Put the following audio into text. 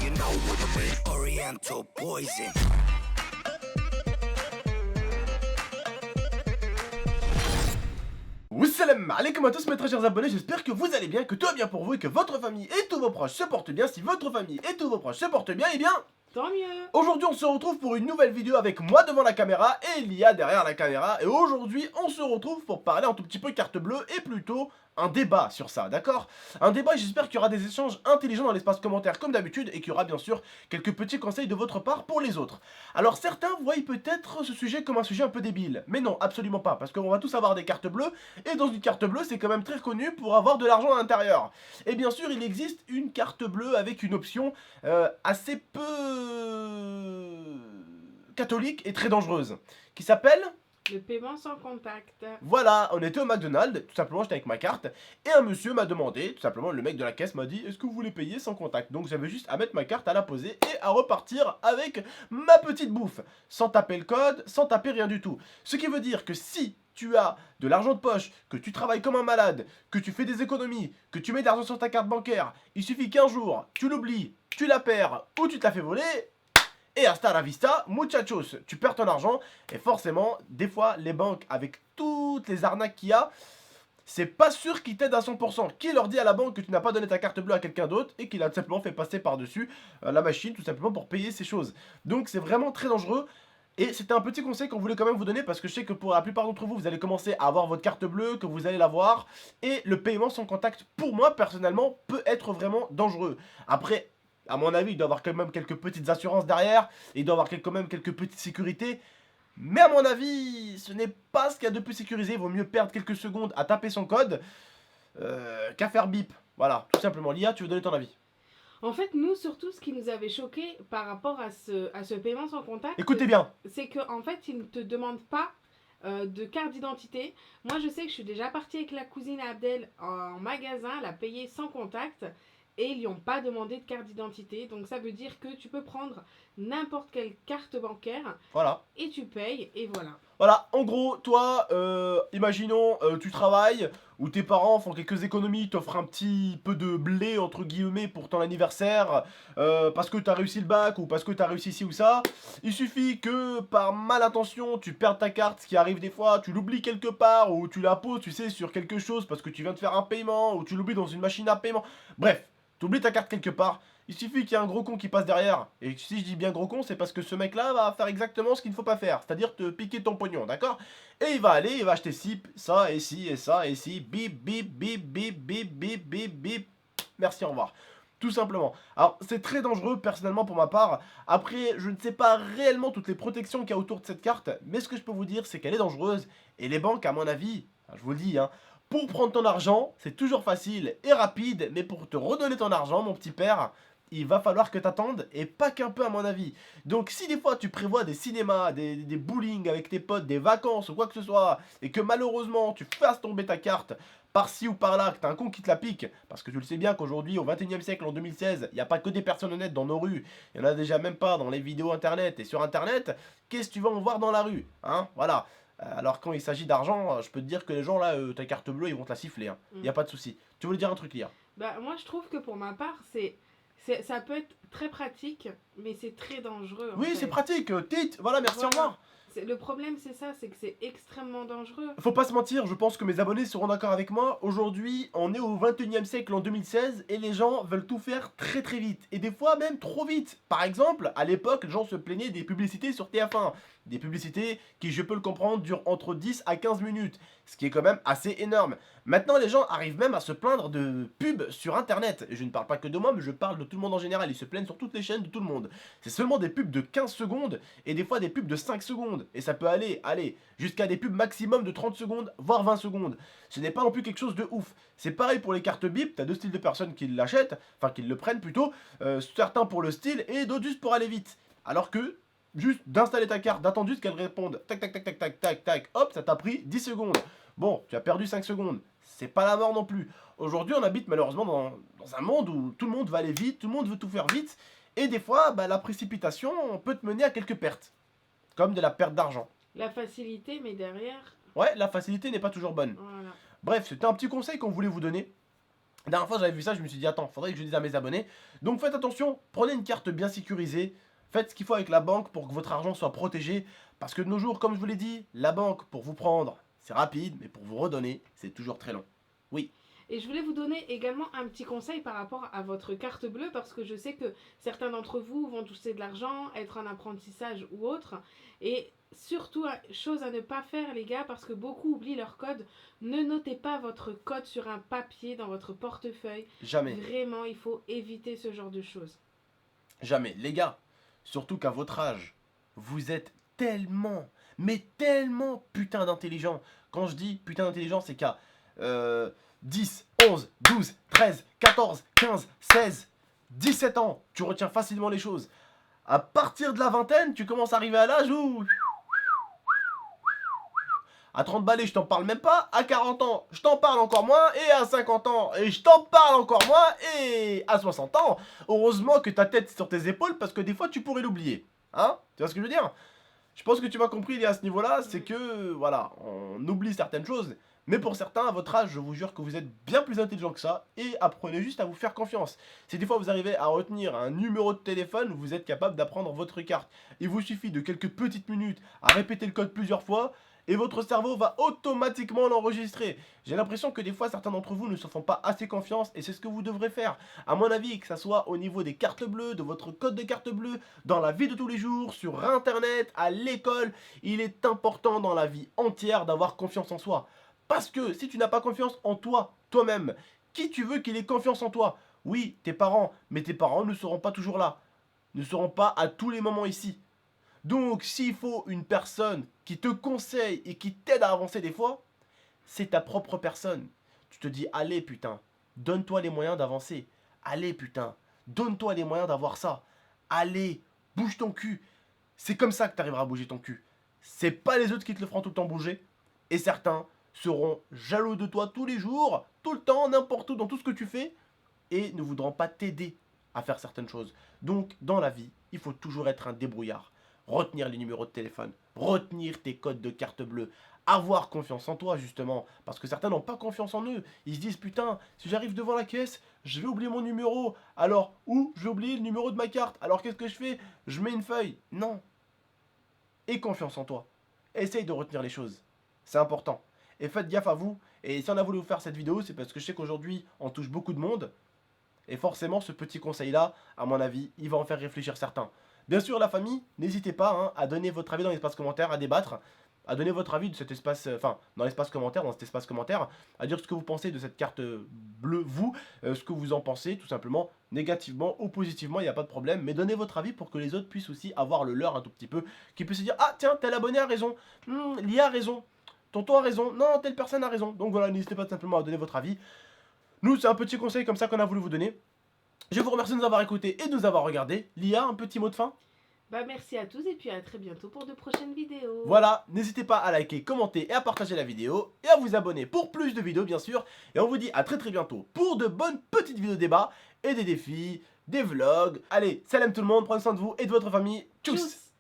you know what I mean? Oriental poison. Salam alaikum à tous mes très chers abonnés, j'espère que vous allez bien, que tout va bien pour vous et que votre famille et tous vos proches se portent bien. Si votre famille et tous vos proches se portent bien, eh bien... Tant mieux. Aujourd'hui on se retrouve pour une nouvelle vidéo avec moi devant la caméra et Lia derrière la caméra. Et aujourd'hui on se retrouve pour parler un tout petit peu carte bleue et plutôt un débat sur ça, d'accord? Un débat et j'espère qu'il y aura des échanges intelligents dans l'espace commentaire comme d'habitude et qu'il y aura bien sûr quelques petits conseils de votre part pour les autres. Alors certains voient peut-être ce sujet comme un sujet un peu débile, mais non, absolument pas, parce qu'on va tous avoir des cartes bleues et dans une carte bleue c'est quand même très connu pour avoir de l'argent à l'intérieur. Et bien sûr il existe une carte bleue avec une option assez peu catholique et très dangereuse qui s'appelle... Le paiement sans contact. Voilà, on était au McDonald's, tout simplement j'étais avec ma carte, et un monsieur m'a demandé, tout simplement le mec de la caisse m'a dit, est-ce que vous voulez payer sans contact? Donc j'avais juste à mettre ma carte, à la poser et à repartir avec ma petite bouffe, sans taper le code, sans taper rien du tout. Ce qui veut dire que si tu as de l'argent de poche, que tu travailles comme un malade, que tu fais des économies, que tu mets de l'argent sur ta carte bancaire, il suffit qu'un jour, tu l'oublies, tu la perds ou tu te la fais voler... Et hasta la vista, muchachos, tu perds ton argent et forcément, des fois, les banques, avec toutes les arnaques qu'il y a, c'est pas sûr qu'ils t'aident à 100%. Qui leur dit à la banque que tu n'as pas donné ta carte bleue à quelqu'un d'autre et qu'il a tout simplement fait passer par-dessus la machine, tout simplement pour payer ces choses. Donc c'est vraiment très dangereux. Et c'était un petit conseil qu'on voulait quand même vous donner parce que je sais que pour la plupart d'entre vous, vous allez commencer à avoir votre carte bleue, que vous allez l'avoir. Et le paiement sans contact, pour moi, personnellement, peut être vraiment dangereux. Après... à mon avis, il doit y avoir quand même quelques petites assurances derrière, et il doit y avoir quand même quelques petites sécurités. Mais à mon avis, ce n'est pas ce qu'il y a de plus sécurisé. Il vaut mieux perdre quelques secondes à taper son code qu'à faire bip. Voilà, tout simplement. Lia, tu veux donner ton avis? En fait, nous, surtout, ce qui nous avait choqué par rapport à ce paiement sans contact, Écoutez bien. c'est qu'en fait, ils ne te demandent pas de carte d'identité. Moi, je sais que je suis déjà partie avec la cousine Abdel en magasin, elle a payé sans contact. Et ils lui ont pas demandé de carte d'identité. Donc ça veut dire que tu peux prendre n'importe quelle carte bancaire. Voilà. Et tu payes et voilà. Voilà, en gros, toi, imaginons, tu travailles, ou tes parents font quelques économies, t'offrent un petit peu de blé, entre guillemets, pour ton anniversaire, parce que t'as réussi le bac, ou parce que t'as réussi ci ou ça. Il suffit que, par malintention, tu perdes ta carte, ce qui arrive des fois, tu l'oublies quelque part, ou tu la poses, tu sais, sur quelque chose, parce que tu viens de faire un paiement, ou tu l'oublies dans une machine à paiement. Bref, t'oublies ta carte quelque part. Il suffit qu'il y ait un gros con qui passe derrière. Et si je dis bien gros con, c'est parce que ce mec-là va faire exactement ce qu'il ne faut pas faire. C'est-à-dire te piquer ton pognon, d'accord? Et il va aller, il va acheter ci, ça, et ci, et ça, et ci. Bip, bip, bip, bip, bip, bip, bip, bip. Merci, au revoir. Tout simplement. Alors, c'est très dangereux, personnellement, pour ma part. Après, je ne sais pas réellement toutes les protections qu'il y a autour de cette carte. Mais ce que je peux vous dire, c'est qu'elle est dangereuse. Et les banques, à mon avis, je vous le dis, hein, pour prendre ton argent, c'est toujours facile et rapide. Mais pour te redonner ton argent, mon petit père... il va falloir que t'attendes, et pas qu'un peu à mon avis. Donc si des fois tu prévois des cinémas, des bowling avec tes potes, des vacances ou quoi que ce soit, et que malheureusement tu fasses tomber ta carte par-ci ou par-là, que t'as un con qui te la pique, parce que tu le sais bien qu'aujourd'hui au 21e siècle, en 2016, il n'y a pas que des personnes honnêtes dans nos rues, il y en a déjà même pas dans les vidéos internet et sur internet, qu'est-ce que tu vas en voir dans la rue, hein, voilà. Alors quand il s'agit d'argent, je peux te dire que les gens là, ta carte bleue, ils vont te la siffler, hein. Il n'y a pas de souci. Tu voulais dire un truc, Lia? Bah, moi, je trouve que pour ma part, ça peut être très pratique, mais c'est très dangereux. Oui, c'est pratique, tit, voilà, merci, Voilà. au revoir. Le problème, c'est ça, c'est que c'est extrêmement dangereux. Faut pas se mentir, je pense que mes abonnés seront d'accord avec moi. Aujourd'hui, on est au 21e siècle en 2016 et les gens veulent tout faire très très vite. Et des fois même trop vite. Par exemple, à l'époque, les gens se plaignaient des publicités sur TF1. Des publicités qui, je peux le comprendre, durent entre 10 à 15 minutes. Ce qui est quand même assez énorme. Maintenant, les gens arrivent même à se plaindre de pubs sur internet. Et je ne parle pas que de moi, mais je parle de tout le monde en général. Ils se plaignent sur toutes les chaînes de tout le monde. C'est seulement des pubs de 15 secondes et des fois des pubs de 5 secondes. Et ça peut aller, jusqu'à des pubs maximum de 30 secondes, voire 20 secondes. Ce n'est pas non plus quelque chose de ouf. C'est pareil pour les cartes bip, t'as deux styles de personnes qui l'achètent, enfin qui le prennent plutôt. Certains pour le style et d'autres juste pour aller vite. Alors que, juste d'installer ta carte, d'attendre juste qu'elle réponde, tac tac tac tac tac tac tac, hop, ça t'a pris 10 secondes. Bon, tu as perdu 5 secondes. C'est pas la mort non plus. Aujourd'hui, on habite malheureusement dans un monde où tout le monde va aller vite, tout le monde veut tout faire vite. Et des fois, bah, la précipitation peut te mener à quelques pertes. Comme de la perte d'argent. La facilité, mais derrière... Ouais, la facilité n'est pas toujours bonne. Voilà. Bref, c'était un petit conseil qu'on voulait vous donner. La dernière fois j'avais vu ça, je me suis dit attends, faudrait que je dise à mes abonnés. Donc faites attention, prenez une carte bien sécurisée, faites ce qu'il faut avec la banque pour que votre argent soit protégé. Parce que de nos jours, comme je vous l'ai dit, la banque pour vous prendre, c'est rapide, mais pour vous redonner, c'est toujours très long. Oui. Et je voulais vous donner également un petit conseil par rapport à votre carte bleue, parce que je sais que certains d'entre vous vont toucher de l'argent, être en apprentissage ou autre. Et surtout, chose à ne pas faire les gars, parce que beaucoup oublient leur code, ne notez pas votre code sur un papier dans votre portefeuille. Jamais. Vraiment, il faut éviter ce genre de choses. Jamais. Les gars, surtout qu'à votre âge, vous êtes tellement, mais tellement putain d'intelligent. Quand je dis putain d'intelligent, c'est qu'à 10, 11, 12, 13, 14, 15, 16, 17 ans, tu retiens facilement les choses. À partir de la vingtaine, tu commences à arriver à l'âge où... À 30 balais, je t'en parle même pas. À 40 ans, je t'en parle encore moins. Et à 50 ans, et je t'en parle encore moins. Et à 60 ans, heureusement que ta tête est sur tes épaules parce que des fois, tu pourrais l'oublier. Hein? Tu vois ce que je veux dire? Je pense que tu m'as compris, il à ce niveau-là. C'est que, voilà, on oublie certaines choses. Mais pour certains, à votre âge, je vous jure que vous êtes bien plus intelligent que ça. Et apprenez juste à vous faire confiance. Si des fois vous arrivez à retenir un numéro de téléphone, vous êtes capable d'apprendre votre carte. Il vous suffit de quelques petites minutes à répéter le code plusieurs fois. Et votre cerveau va automatiquement l'enregistrer. J'ai l'impression que des fois, certains d'entre vous ne se font pas assez confiance et c'est ce que vous devrez faire. À mon avis, que ça soit au niveau des cartes bleues, de votre code de carte bleue, dans la vie de tous les jours, sur internet, à l'école, il est important dans la vie entière d'avoir confiance en soi. Parce que si tu n'as pas confiance en toi, toi-même, qui tu veux qu'il ait confiance en toi? Oui, tes parents, mais tes parents ne seront pas toujours là. Ne seront pas à tous les moments ici. Donc, s'il faut une personne qui te conseille et qui t'aide à avancer des fois, c'est ta propre personne. Tu te dis, allez putain, donne-toi les moyens d'avancer. Allez putain, donne-toi les moyens d'avoir ça. Allez, bouge ton cul. C'est comme ça que tu arriveras à bouger ton cul. C'est pas les autres qui te le feront tout le temps bouger. Et certains seront jaloux de toi tous les jours, tout le temps, n'importe où, dans tout ce que tu fais, et ne voudront pas t'aider à faire certaines choses. Donc, dans la vie, il faut toujours être un débrouillard. Retenir les numéros de téléphone, retenir tes codes de carte bleue, avoir confiance en toi justement, parce que certains n'ont pas confiance en eux, ils se disent putain, si j'arrive devant la caisse, je vais oublier mon numéro, alors, ou je vais oublier le numéro de ma carte, alors qu'est-ce que je fais? Je mets une feuille, non. Aie confiance en toi, essaye de retenir les choses, c'est important, et faites gaffe à vous, et si on a voulu vous faire cette vidéo, c'est parce que je sais qu'aujourd'hui, on touche beaucoup de monde, et forcément ce petit conseil là, à mon avis, il va en faire réfléchir certains. Bien sûr, la famille, n'hésitez pas à donner votre avis dans l'espace commentaire, à débattre, à donner votre avis de cet espace, dans l'espace commentaire, dans cet espace commentaire, à dire ce que vous pensez de cette carte bleue, vous, ce que vous en pensez, tout simplement, négativement ou positivement, il n'y a pas de problème, mais donnez votre avis pour que les autres puissent aussi avoir le leur un tout petit peu, qu'ils puissent se dire, ah tiens, tel abonné a raison, l'IA a raison, tonton a raison, non, telle personne a raison, donc voilà, n'hésitez pas simplement à donner votre avis. Nous, c'est un petit conseil comme ça qu'on a voulu vous donner. Je vous remercie de nous avoir écoutés et de nous avoir regardés. Lia, un petit mot de fin? Bah merci à tous et puis à très bientôt pour de prochaines vidéos. Voilà, n'hésitez pas à liker, commenter et à partager la vidéo et à vous abonner pour plus de vidéos bien sûr. Et on vous dit à très bientôt pour de bonnes petites vidéos débat et des défis, des vlogs. Allez, salam tout le monde, prenez soin de vous et de votre famille. Tchuss.